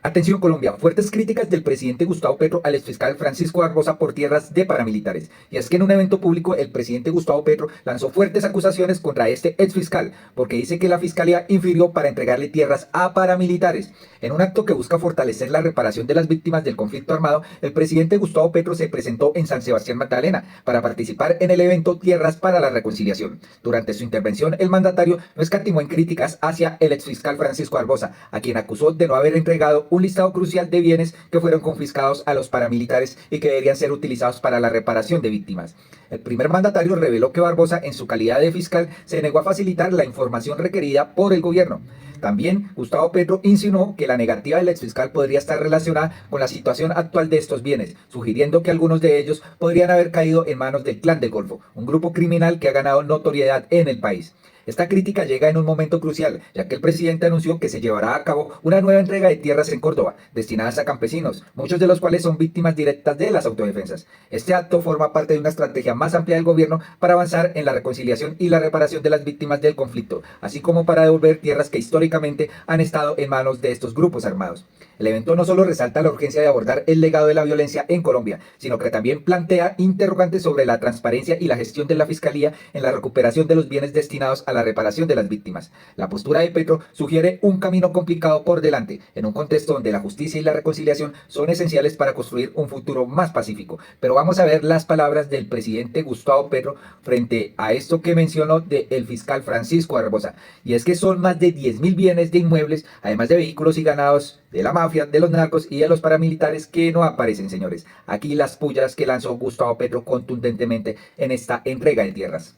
Atención Colombia, fuertes críticas del presidente Gustavo Petro al exfiscal Francisco Barbosa por tierras de paramilitares. Y es que en un evento público el presidente Gustavo Petro lanzó fuertes acusaciones contra este exfiscal porque dice que la fiscalía infirió para entregarle tierras a paramilitares. En un acto que busca fortalecer la reparación de las víctimas del conflicto armado, el presidente Gustavo Petro se presentó en San Sebastián Magdalena para participar en el evento Tierras para la Reconciliación. Durante su intervención, el mandatario no escatimó en críticas hacia el exfiscal Francisco Barbosa, a quien acusó de no haber entregado un listado crucial de bienes que fueron confiscados a los paramilitares y que deberían ser utilizados para la reparación de víctimas. El primer mandatario reveló que Barbosa, en su calidad de fiscal, se negó a facilitar la información requerida por el gobierno. También Gustavo Petro insinuó que la negativa del exfiscal podría estar relacionada con la situación actual de estos bienes, sugiriendo que algunos de ellos podrían haber caído en manos del Clan del Golfo, un grupo criminal que ha ganado notoriedad en el país. Esta crítica llega en un momento crucial, ya que el presidente anunció que se llevará a cabo una nueva entrega de tierras en Córdoba, destinadas a campesinos, muchos de los cuales son víctimas directas de las autodefensas. Este acto forma parte de una estrategia más amplia del gobierno para avanzar en la reconciliación y la reparación de las víctimas del conflicto, así como para devolver tierras que históricamente han estado en manos de estos grupos armados. El evento no solo resalta la urgencia de abordar el legado de la violencia en Colombia, sino que también plantea interrogantes sobre la transparencia y la gestión de la Fiscalía en la recuperación de los bienes destinados a la reparación de las víctimas. La postura de Petro sugiere un camino complicado por delante, en un contexto donde la justicia y la reconciliación son esenciales para construir un futuro más pacífico. Pero vamos a ver las palabras del presidente Gustavo Petro frente a esto que mencionó del fiscal Francisco Barbosa. Y es que son más de 10.000 bienes de inmuebles, además de vehículos y ganados de la mafia, de los narcos y de los paramilitares que no aparecen, señores. Aquí las pullas que lanzó Gustavo Petro contundentemente en esta entrega de tierras.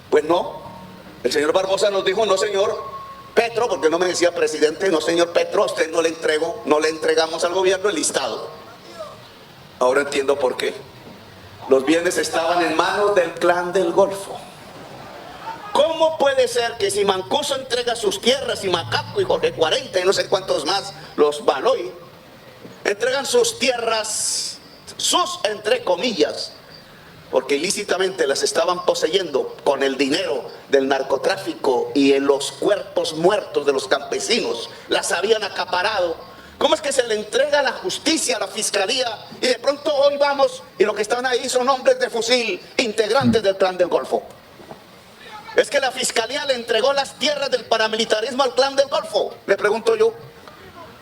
Pues no, el señor Barbosa nos dijo, no señor Petro, porque no me decía presidente, no señor Petro, a usted no le entrego, no le entregamos al gobierno el listado. Ahora entiendo por qué. Los bienes estaban en manos del Clan del Golfo. ¿Cómo puede ser que si Mancuso entrega sus tierras y Macaco y Jorge 40 y no sé cuántos más, los Baloy, entregan sus tierras, sus entre comillas, porque ilícitamente las estaban poseyendo con el dinero del narcotráfico y en los cuerpos muertos de los campesinos, las habían acaparado? ¿Cómo es que se le entrega a la justicia, a la fiscalía, y de pronto hoy vamos y lo que están ahí son hombres de fusil, integrantes del Clan del Golfo? ¿Es que la fiscalía le entregó las tierras del paramilitarismo al Clan del Golfo? Le pregunto yo.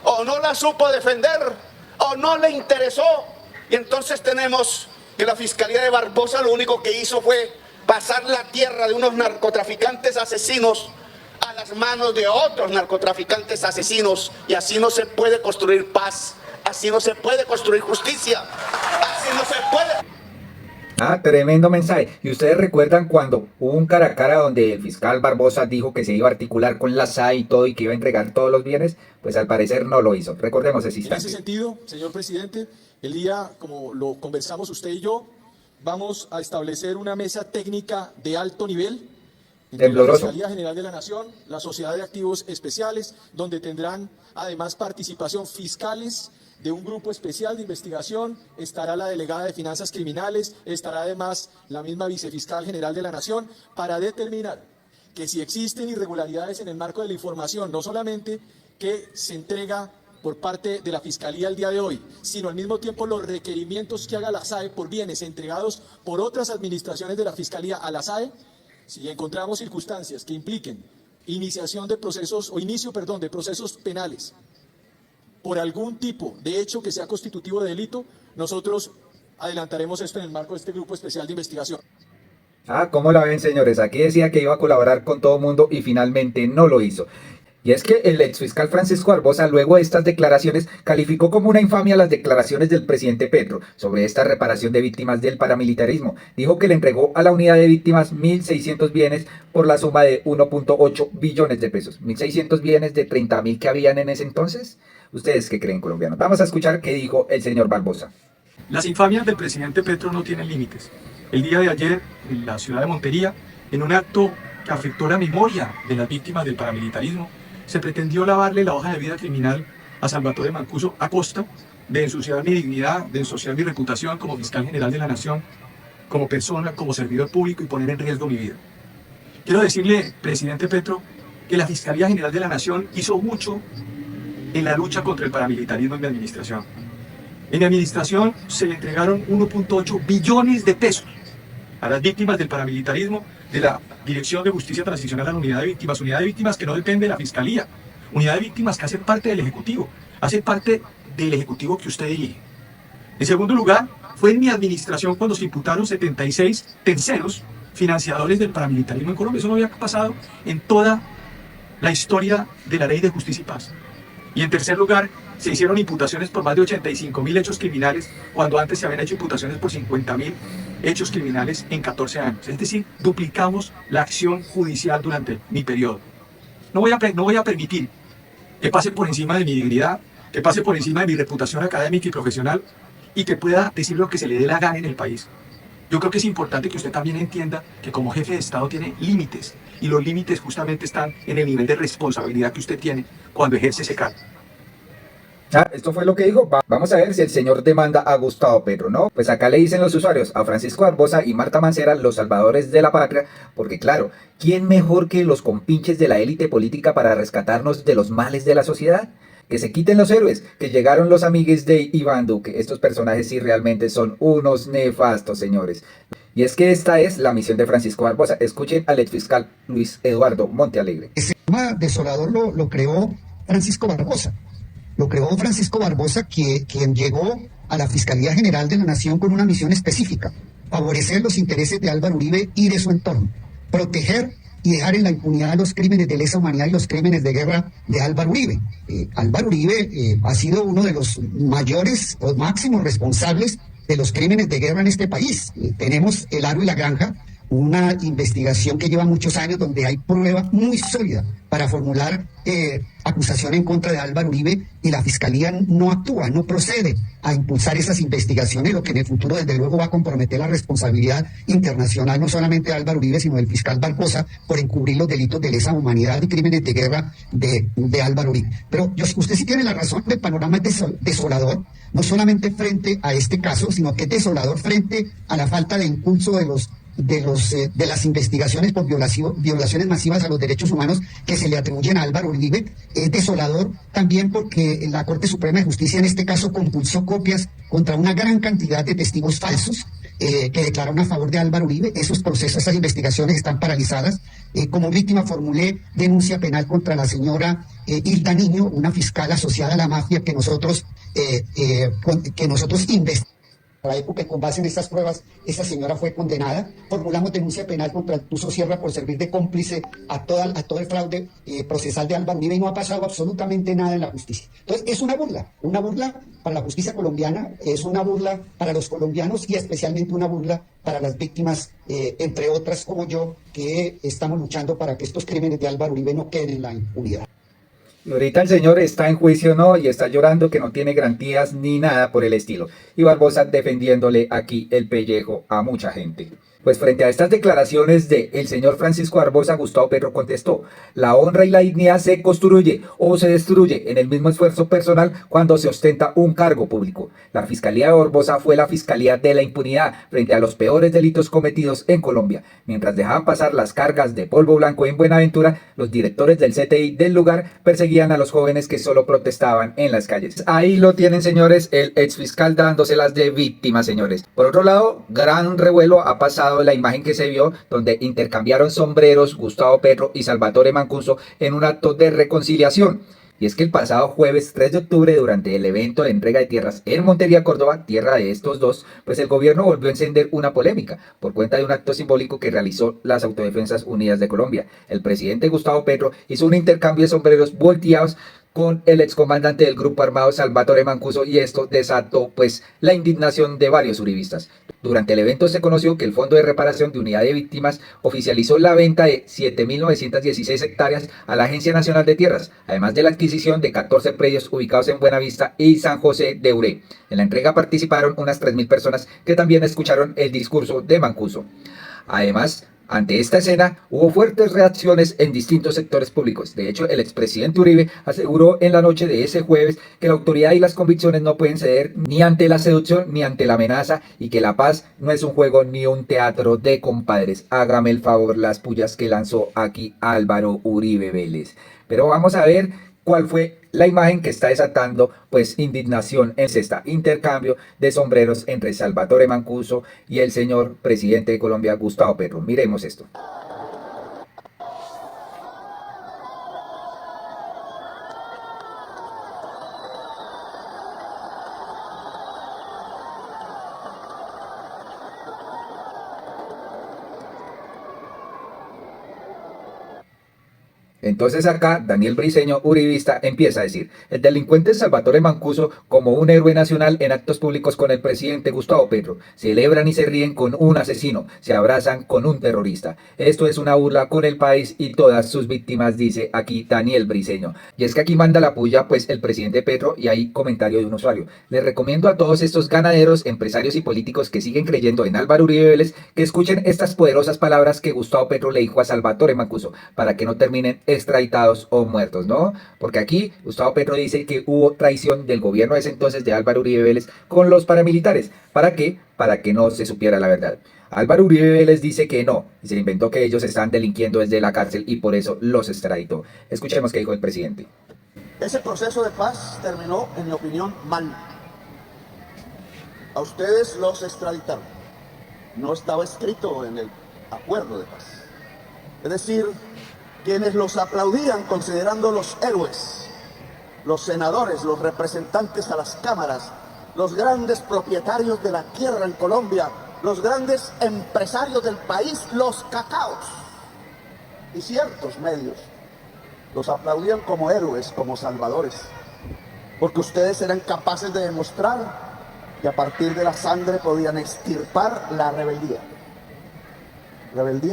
¿O no la supo defender? ¿O no le interesó? Y entonces tenemos que la fiscalía de Barbosa lo único que hizo fue pasar la tierra de unos narcotraficantes asesinos a las manos de otros narcotraficantes asesinos, y así no se puede construir paz, así no se puede construir justicia, así no se puede. Tremendo mensaje. ¿Y ustedes recuerdan cuando hubo un cara a cara donde el fiscal Barbosa dijo que se iba a articular con la SAE y todo y que iba a entregar todos los bienes? Pues al parecer no lo hizo. Recordemos ese instante. En ese sentido, señor presidente, el día, como lo conversamos usted y yo, vamos a establecer una mesa técnica de alto nivel entre la Fiscalía General de la Nación, la Sociedad de Activos Especiales, donde tendrán además participación fiscales de un grupo especial de investigación, estará la delegada de Finanzas Criminales, estará además la misma Vicefiscal General de la Nación, para determinar que si existen irregularidades en el marco de la información, no solamente que se entrega por parte de la Fiscalía el día de hoy, sino al mismo tiempo los requerimientos que haga la SAE por bienes entregados por otras administraciones de la Fiscalía a la SAE, si encontramos circunstancias que impliquen iniciación de procesos o inicio, de procesos penales por algún tipo de hecho que sea constitutivo de delito, nosotros adelantaremos esto en el marco de este grupo especial de investigación. ¿Cómo la ven, señores? Aquí decía que iba a colaborar con todo mundo y finalmente no lo hizo. Y es que el exfiscal Francisco Barbosa, luego de estas declaraciones, calificó como una infamia las declaraciones del presidente Petro sobre esta reparación de víctimas del paramilitarismo. Dijo que le entregó a la unidad de víctimas 1.600 bienes por la suma de 1.8 billones de pesos. 1.600 bienes de 30.000 que habían en ese entonces. ¿Ustedes qué creen, colombianos? Vamos a escuchar qué dijo el señor Barbosa. Las infamias del presidente Petro no tienen límites. El día de ayer, en la ciudad de Montería, en un acto que afectó la memoria de las víctimas del paramilitarismo, se pretendió lavarle la hoja de vida criminal a Salvatore Mancuso a costa de ensuciar mi dignidad, de ensuciar mi reputación como fiscal general de la nación, como persona, como servidor público, y poner en riesgo mi vida. Quiero decirle, presidente Petro, que la Fiscalía General de la Nación hizo mucho en la lucha contra el paramilitarismo en mi administración. En mi administración se le entregaron 1.8 billones de pesos a las víctimas del paramilitarismo de la Dirección de Justicia Transicional a la Unidad de Víctimas que no depende de la Fiscalía, Unidad de Víctimas que hace parte del Ejecutivo, que usted dirige. En segundo lugar, fue en mi administración cuando se imputaron 76 terceros financiadores del paramilitarismo en Colombia. Eso no había pasado en toda la historia de la Ley de Justicia y Paz. Y en tercer lugar, se hicieron imputaciones por más de 85.000 hechos criminales, cuando antes se habían hecho imputaciones por 50.000 hechos criminales en 14 años. Es decir, duplicamos la acción judicial durante mi periodo. No voy a permitir que pase por encima de mi dignidad, que pase por encima de mi reputación académica y profesional, y que pueda decir lo que se le dé la gana en el país. Yo creo que es importante que usted también entienda que como jefe de Estado tiene límites, y los límites justamente están en el nivel de responsabilidad que usted tiene cuando ejerce ese cargo. Esto fue lo que dijo. Vamos a ver si el señor demanda a Gustavo Petro, ¿no? Pues acá le dicen los usuarios a Francisco Barbosa y Marta Mancera los salvadores de la patria, porque claro, ¿quién mejor que los compinches de la élite política para rescatarnos de los males de la sociedad? Que se quiten los héroes, que llegaron los amigues de Iván Duque. Estos personajes sí realmente son unos nefastos, señores. Y es que esta es la misión de Francisco Barbosa. Escuchen al exfiscal Luis Eduardo Montealegre. Ese tema desolador lo creó Francisco Barbosa. Lo creó Francisco Barbosa, quien llegó a la Fiscalía General de la Nación con una misión específica: favorecer los intereses de Álvaro Uribe y de su entorno, proteger y dejar en la impunidad los crímenes de lesa humanidad y los crímenes de guerra de Álvaro Uribe. Álvaro Uribe ha sido uno de los mayores o máximos responsables de los crímenes de guerra en este país. Tenemos El Aro y la Granja, una investigación que lleva muchos años donde hay prueba muy sólida para formular acusación en contra de Álvaro Uribe, y la Fiscalía no actúa, no procede a impulsar esas investigaciones, lo que en el futuro desde luego va a comprometer la responsabilidad internacional no solamente de Álvaro Uribe, sino del fiscal Barbosa por encubrir los delitos de lesa humanidad y crímenes de guerra de Álvaro Uribe. Pero usted sí tiene la razón, el panorama es desolador, no solamente frente a este caso, sino que es desolador frente a la falta de impulso de las investigaciones por violaciones masivas a los derechos humanos que se le atribuyen a Álvaro Uribe. Es desolador también porque la Corte Suprema de Justicia en este caso compulsó copias contra una gran cantidad de testigos falsos que declararon a favor de Álvaro Uribe. Esos procesos, esas investigaciones están paralizadas. Como víctima formulé denuncia penal contra la señora Hilda Niño, una fiscal asociada a la mafia que nosotros investigamos. En la época, con base en estas pruebas, esa señora fue condenada. Formulamos denuncia penal contra el Tuzo Sierra por servir de cómplice a todo el fraude procesal de Álvaro Uribe, y no ha pasado absolutamente nada en la justicia. Entonces, es una burla para la justicia colombiana, es una burla para los colombianos y especialmente una burla para las víctimas, entre otras como yo, que estamos luchando para que estos crímenes de Álvaro Uribe no queden en la impunidad. Y ahorita el señor está en juicio, ¿no? Y está llorando que no tiene garantías ni nada por el estilo. Y Barbosa defendiéndole aquí el pellejo a mucha gente. Pues frente a estas declaraciones de el señor Francisco Barbosa, Gustavo Petro contestó: la honra y la dignidad se construye o se destruye en el mismo esfuerzo personal cuando se ostenta un cargo público. La Fiscalía de Barbosa fue la Fiscalía de la impunidad frente a los peores delitos cometidos en Colombia. Mientras dejaban pasar las cargas de polvo blanco en Buenaventura, los directores del CTI del lugar perseguían a los jóvenes que solo protestaban en las calles. Ahí lo tienen, señores, el exfiscal dándoselas de víctima, señores. Por otro lado, gran revuelo ha pasado la imagen que se vio donde intercambiaron sombreros Gustavo Petro y Salvatore Mancuso en un acto de reconciliación. Y es que el pasado jueves 3 de octubre, durante el evento de entrega de tierras en Montería, Córdoba, tierra de estos dos, pues el gobierno volvió a encender una polémica por cuenta de un acto simbólico que realizó las Autodefensas Unidas de Colombia. El presidente Gustavo Petro hizo un intercambio de sombreros volteados con el excomandante del grupo armado Salvatore Mancuso, y esto desató pues la indignación de varios uribistas. Durante el evento se conoció que el Fondo de Reparación de Unidad de Víctimas oficializó la venta de 7.916 hectáreas a la Agencia Nacional de Tierras, además de la adquisición de 14 predios ubicados en Buenavista y San José de Uré. En la entrega participaron unas 3.000 personas que también escucharon el discurso de Mancuso. Además, ante esta escena, hubo fuertes reacciones en distintos sectores públicos. De hecho, el expresidente Uribe aseguró en la noche de ese jueves que la autoridad y las convicciones no pueden ceder ni ante la seducción ni ante la amenaza, y que la paz no es un juego ni un teatro de compadres. Hágame el favor las pullas que lanzó aquí Álvaro Uribe Vélez. Pero vamos a ver cuál fue la imagen que está desatando pues indignación en esta intercambio de sombreros entre Salvatore Mancuso y el señor presidente de Colombia, Gustavo Petro. Miremos esto. Entonces acá Daniel Briceño, uribista, empieza a decir: el delincuente Salvatore Mancuso como un héroe nacional en actos públicos con el presidente Gustavo Petro. Celebran y se ríen con un asesino, se abrazan con un terrorista. Esto es una burla con el país y todas sus víctimas, dice aquí Daniel Briceño. Y es que aquí manda la puya pues el presidente Petro, y hay comentario de un usuario: les recomiendo a todos estos ganaderos, empresarios y políticos que siguen creyendo en Álvaro Uribe Vélez que escuchen estas poderosas palabras que Gustavo Petro le dijo a Salvatore Mancuso para que no terminen extraditados o muertos, ¿no? Porque aquí Gustavo Petro dice que hubo traición del gobierno de ese entonces de Álvaro Uribe Vélez con los paramilitares. ¿Para qué? Para que no se supiera la verdad. Álvaro Uribe Vélez dice que no, y se inventó que ellos están delinquiendo desde la cárcel y por eso los extraditó. Escuchemos qué dijo el presidente. Ese proceso de paz terminó, en mi opinión, mal. A ustedes los extraditaron. No estaba escrito en el acuerdo de paz. Es decir, quienes los aplaudían considerándolos héroes, los senadores, los representantes a las cámaras, los grandes propietarios de la tierra en Colombia, los grandes empresarios del país, los cacaos y ciertos medios, los aplaudían como héroes, como salvadores, porque ustedes eran capaces de demostrar que a partir de la sangre podían extirpar la rebeldía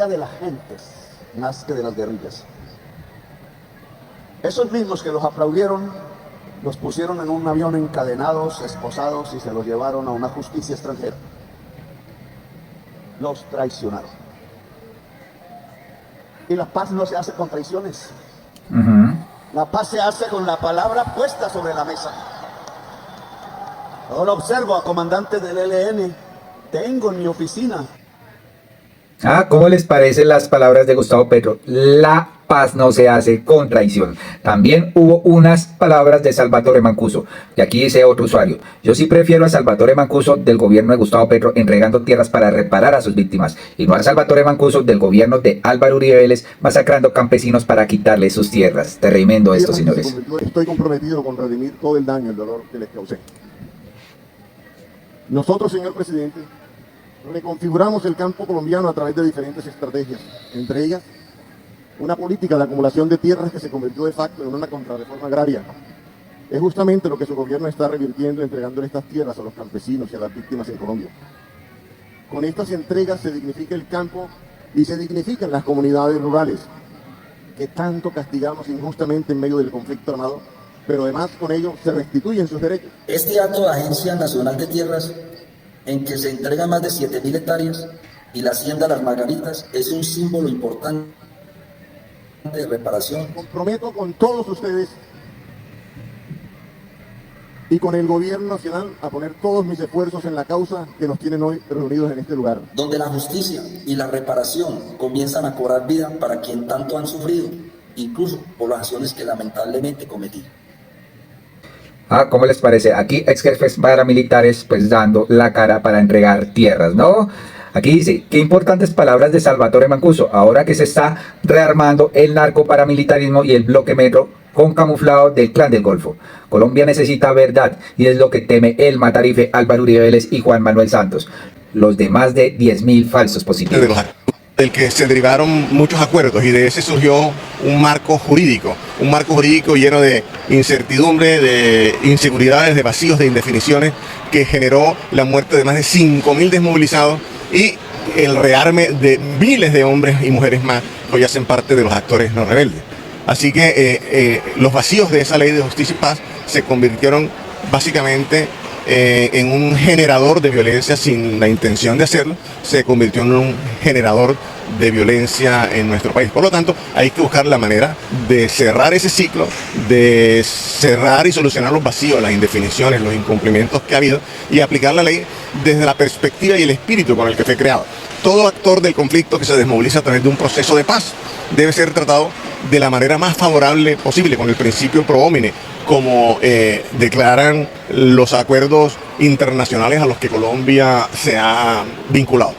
de las gentes, más que de las guerrillas. Esos mismos que los aplaudieron, los pusieron en un avión encadenados, esposados, y se los llevaron a una justicia extranjera. Los traicionaron. Y la paz no se hace con traiciones. La paz se hace con la palabra puesta sobre la mesa. Ahora observo a comandantes del ELN, tengo en mi oficina. ¿Cómo les parecen las palabras de Gustavo Petro? La paz no se hace con traición. También hubo unas palabras de Salvatore Mancuso. Y aquí dice otro usuario: yo sí prefiero a Salvatore Mancuso del gobierno de Gustavo Petro entregando tierras para reparar a sus víctimas, y no a Salvatore Mancuso del gobierno de Álvaro Uribe Vélez masacrando campesinos para quitarles sus tierras. Tremendo esto, señores. Estoy comprometido con redimir todo el daño, el dolor que les causé. Nosotros, señor presidente, reconfiguramos el campo colombiano a través de diferentes estrategias, entre ellas una política de acumulación de tierras que se convirtió de facto en una contrarreforma agraria. Es justamente lo que su gobierno está revirtiendo, entregándole estas tierras a los campesinos y a las víctimas en Colombia. Con estas entregas se dignifica el campo y se dignifican las comunidades rurales, que tanto castigamos injustamente en medio del conflicto armado, pero además con ello se restituyen sus derechos. Este acto de Agencia Nacional de Tierras, en que se entregan más de 7.000 hectáreas, y la Hacienda Las Margaritas, es un símbolo importante de reparación. Comprometo con todos ustedes y con el gobierno nacional a poner todos mis esfuerzos en la causa que nos tienen hoy reunidos en este lugar. Donde la justicia y la reparación comienzan a cobrar vida para quien tanto han sufrido, incluso por las acciones que lamentablemente cometí. ¿Cómo les parece? Aquí ex jefes paramilitares pues dando la cara para entregar tierras, ¿no? Aquí dice: qué importantes palabras de Salvatore Mancuso, ahora que se está rearmando el narco paramilitarismo y el bloque metro con camuflado del Clan del Golfo. Colombia necesita verdad y es lo que teme el matarife Álvaro Uribe Vélez y Juan Manuel Santos, los de más de 10.000 falsos positivos. Del que se derivaron muchos acuerdos, y de ese surgió un marco jurídico lleno de incertidumbre, de inseguridades, de vacíos, de indefiniciones, que generó la muerte de más de 5.000 desmovilizados y el rearme de miles de hombres y mujeres más que hoy hacen parte de los actores no rebeldes. Así que los vacíos de esa ley de justicia y paz se convirtieron básicamente en un generador de violencia sin la intención de hacerlo, se convirtió en un generador de violencia en nuestro país. Por lo tanto, hay que buscar la manera de cerrar ese ciclo, de cerrar y solucionar los vacíos, las indefiniciones, los incumplimientos que ha habido, y aplicar la ley desde la perspectiva y el espíritu con el que fue creado. Todo actor del conflicto que se desmoviliza a través de un proceso de paz debe ser tratado de la manera más favorable posible, con el principio pro homine, como declaran los acuerdos internacionales a los que Colombia se ha vinculado.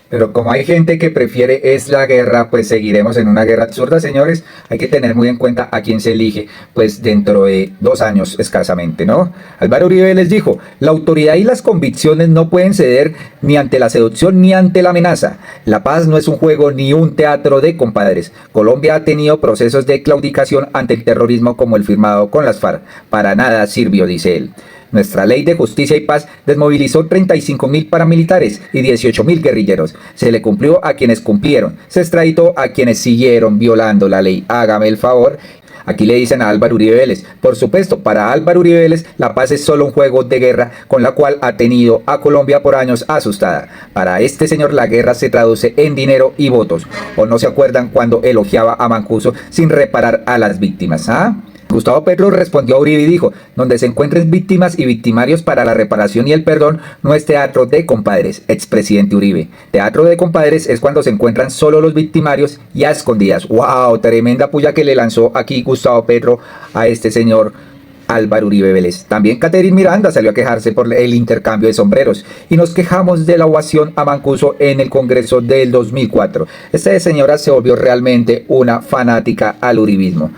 Pero como hay gente que prefiere es la guerra, pues seguiremos en una guerra absurda, señores. Hay que tener muy en cuenta a quién se elige, pues dentro de 2 años escasamente, ¿no? Álvaro Uribe les dijo, la autoridad y las convicciones no pueden ceder ni ante la seducción ni ante la amenaza. La paz no es un juego ni un teatro de compadres. Colombia ha tenido procesos de claudicación ante el terrorismo como el firmado con las FARC. Para nada sirvió, dice él. Nuestra ley de justicia y paz desmovilizó 35.000 paramilitares y 18.000 guerrilleros. Se le cumplió a quienes cumplieron. Se extraditó a quienes siguieron violando la ley. Hágame el favor. Aquí le dicen a Álvaro Uribe Vélez. Por supuesto, para Álvaro Uribe Vélez, la paz es solo un juego de guerra con la cual ha tenido a Colombia por años asustada. Para este señor, la guerra se traduce en dinero y votos. ¿O no se acuerdan cuando elogiaba a Mancuso sin reparar a las víctimas? ¿Ah? Gustavo Petro respondió a Uribe y dijo, donde se encuentren víctimas y victimarios para la reparación y el perdón no es teatro de compadres, expresidente Uribe. Teatro de compadres es cuando se encuentran solo los victimarios y a escondidas. ¡Wow! Tremenda puya que le lanzó aquí Gustavo Petro a este señor Álvaro Uribe Vélez. También Catherine Miranda salió a quejarse por el intercambio de sombreros y nos quejamos de la ovación a Mancuso en el Congreso del 2004. Esta señora se volvió realmente una fanática al uribismo.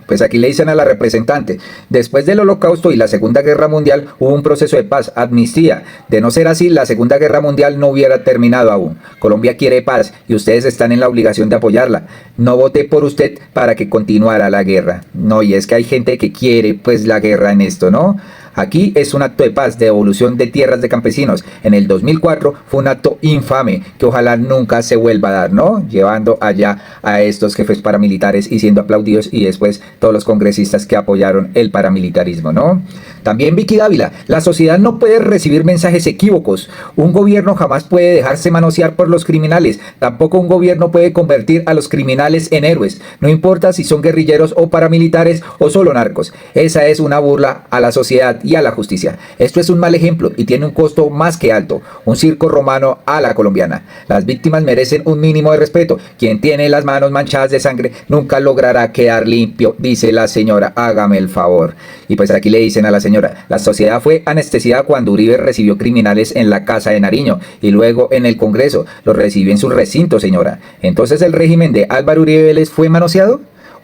Pues aquí le dicen a la representante, después del Holocausto y la Segunda Guerra Mundial hubo un proceso de paz, amnistía. De no ser así, la Segunda Guerra Mundial no hubiera terminado aún. Colombia quiere paz y ustedes están en la obligación de apoyarla. No voté por usted para que continuara la guerra. No, y es que hay gente que quiere pues la guerra en esto, ¿no? Aquí es un acto de paz, de devolución de tierras de campesinos. En el 2004 fue un acto infame que ojalá nunca se vuelva a dar, ¿no? Llevando allá a estos jefes paramilitares y siendo aplaudidos y después todos los congresistas que apoyaron el paramilitarismo, ¿no? También Vicky Dávila, la sociedad no puede recibir mensajes equívocos. Un gobierno jamás puede dejarse manosear por los criminales. Tampoco un gobierno puede convertir a los criminales en héroes. No importa si son guerrilleros o paramilitares o solo narcos. Esa es una burla a la sociedad y a la justicia. Esto es un mal ejemplo y tiene un costo más que alto, un circo romano a la colombiana. Las víctimas merecen un mínimo de respeto. Quien tiene las manos manchadas de sangre nunca logrará quedar limpio, dice la señora, hágame el favor. Y pues aquí le dicen a la señora, la sociedad fue anestesiada cuando Uribe recibió criminales en la Casa de Nariño y luego en el Congreso, los recibió en su recinto, señora. Entonces el régimen de Álvaro Uribe Vélez fue manoseado.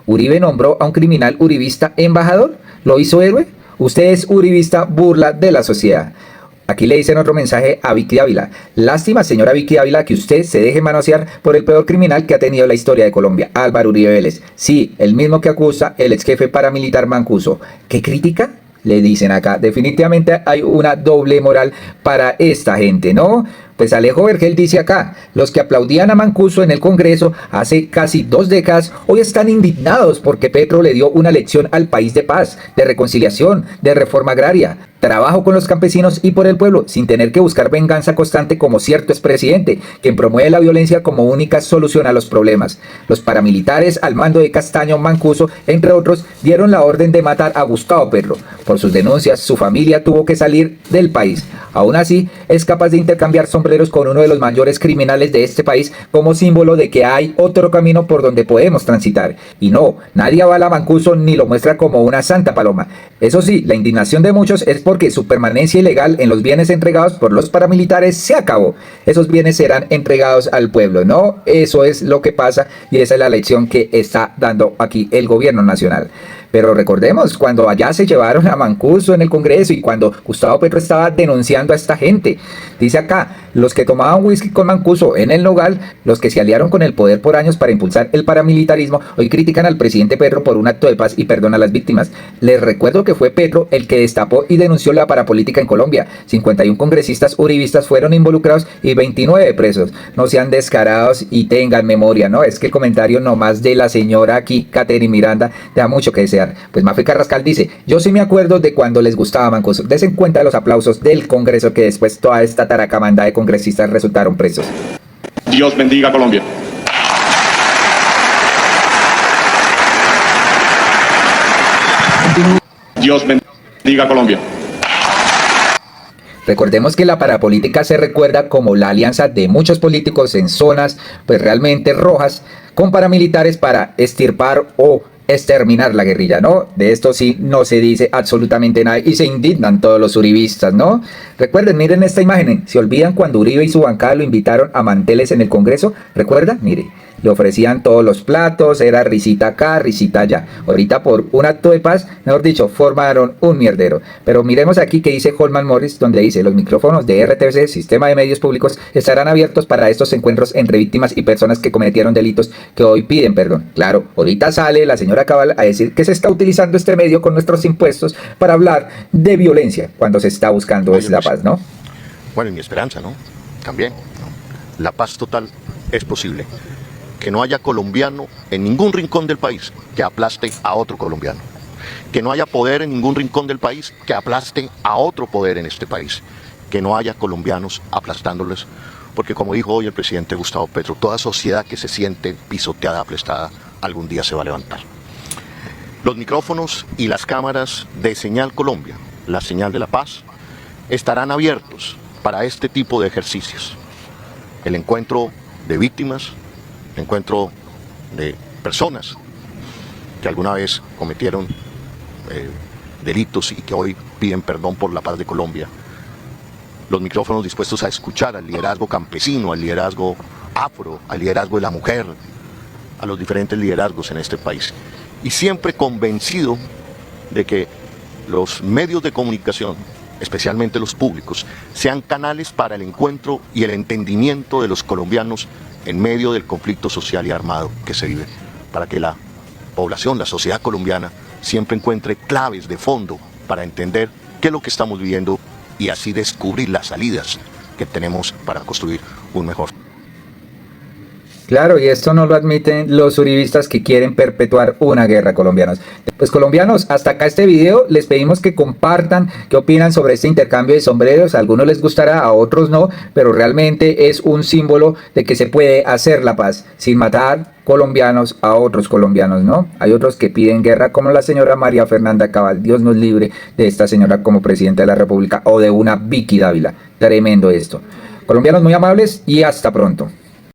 Uribe nombró a un criminal uribista embajador, lo hizo héroe. Usted es uribista, burla de la sociedad. Aquí le dicen otro mensaje a Vicky Dávila. Lástima, señora Vicky Dávila, que usted se deje manosear por el peor criminal que ha tenido la historia de Colombia, Álvaro Uribe Vélez. Sí, el mismo que acusa el ex jefe paramilitar Mancuso. ¿Qué crítica? Le dicen acá. Definitivamente hay una doble moral para esta gente, ¿no? Pues Alejo Vergel dice acá, los que aplaudían a Mancuso en el Congreso hace casi 2 décadas, hoy están indignados porque Petro le dio una lección al país de paz, de reconciliación, de reforma agraria, trabajo con los campesinos y por el pueblo, sin tener que buscar venganza constante como cierto expresidente, quien promueve la violencia como única solución a los problemas. Los paramilitares al mando de Castaño, Mancuso, entre otros, dieron la orden de matar a Gustavo Petro. Por sus denuncias, su familia tuvo que salir del país. Aún así, es capaz de intercambiar sombreros con uno de los mayores criminales de este país como símbolo de que hay otro camino por donde podemos transitar. Y no, nadie avala a Mancuso ni lo muestra como una santa paloma. Eso sí, la indignación de muchos es porque su permanencia ilegal en los bienes entregados por los paramilitares se acabó. Esos bienes serán entregados al pueblo, ¿no? Eso es lo que pasa y esa es la lección que está dando aquí el gobierno nacional. Pero recordemos, cuando allá se llevaron a Mancuso en el Congreso y cuando Gustavo Petro estaba denunciando a esta gente, dice acá, los que tomaban whisky con Mancuso en el Nogal, los que se aliaron con el poder por años para impulsar el paramilitarismo, hoy critican al presidente Petro por un acto de paz y perdón a las víctimas. Les recuerdo que fue Petro el que destapó y denunció la parapolítica en Colombia. 51 congresistas uribistas fueron involucrados y 29 presos. No sean descarados y tengan memoria, ¿no? Es que el comentario nomás de la señora aquí, Catherine Miranda, da mucho que desear. Pues Mafe Carrascal dice, yo sí me acuerdo de cuando les gustaba Mancuso. Desen cuenta de los aplausos del Congreso que después toda esta taracamanda de congresistas resultaron presos. Dios bendiga a Colombia. Dios bendiga a Colombia. Recordemos que la parapolítica se recuerda como la alianza de muchos políticos en zonas pues realmente rojas con paramilitares para extirpar o exterminar la guerrilla, ¿no? De esto sí no se dice absolutamente nada y se indignan todos los uribistas, ¿no? Recuerden, miren esta imagen, ¿se olvidan cuando Uribe y su bancada lo invitaron a manteles en el Congreso? ¿Recuerdan? Mire, le ofrecían todos los platos, era risita acá, risita allá. Ahorita por un acto de paz, mejor dicho, formaron un mierdero. Pero miremos aquí que dice Holman Morris, donde dice, los micrófonos de RTBC, Sistema de Medios Públicos, estarán abiertos para estos encuentros entre víctimas y personas que cometieron delitos que hoy piden perdón. Claro, ahorita sale la señora Cabal a decir que se está utilizando este medio con nuestros impuestos para hablar de violencia, cuando se está buscando es la paz, ¿no? Bueno, y mi esperanza, ¿no? También, ¿no? La paz total es posible. Que no haya colombiano en ningún rincón del país que aplaste a otro colombiano. Que no haya poder en ningún rincón del país que aplaste a otro poder en este país. Que no haya colombianos aplastándoles. Porque como dijo hoy el presidente Gustavo Petro, toda sociedad que se siente pisoteada, aplastada, algún día se va a levantar. Los micrófonos y las cámaras de Señal Colombia, la señal de la paz, estarán abiertos para este tipo de ejercicios. El encuentro de víctimas, el encuentro de personas que alguna vez cometieron delitos y que hoy piden perdón por la paz de Colombia. Los micrófonos dispuestos a escuchar al liderazgo campesino, al liderazgo afro, al liderazgo de la mujer, a los diferentes liderazgos en este país. Y siempre convencido de que los medios de comunicación, especialmente los públicos, sean canales para el encuentro y el entendimiento de los colombianos en medio del conflicto social y armado que se vive, para que la población, la sociedad colombiana, siempre encuentre claves de fondo para entender qué es lo que estamos viviendo y así descubrir las salidas que tenemos para construir un mejor. Claro, y esto no lo admiten los uribistas que quieren perpetuar una guerra, colombianos. Pues colombianos, hasta acá este video, les pedimos que compartan qué opinan sobre este intercambio de sombreros. A algunos les gustará, a otros no, pero realmente es un símbolo de que se puede hacer la paz sin matar colombianos a otros colombianos, ¿no? Hay otros que piden guerra, como la señora María Fernanda Cabal. Dios nos libre de esta señora como presidenta de la República, o de una Vicky Dávila. Tremendo esto. Colombianos muy amables y hasta pronto.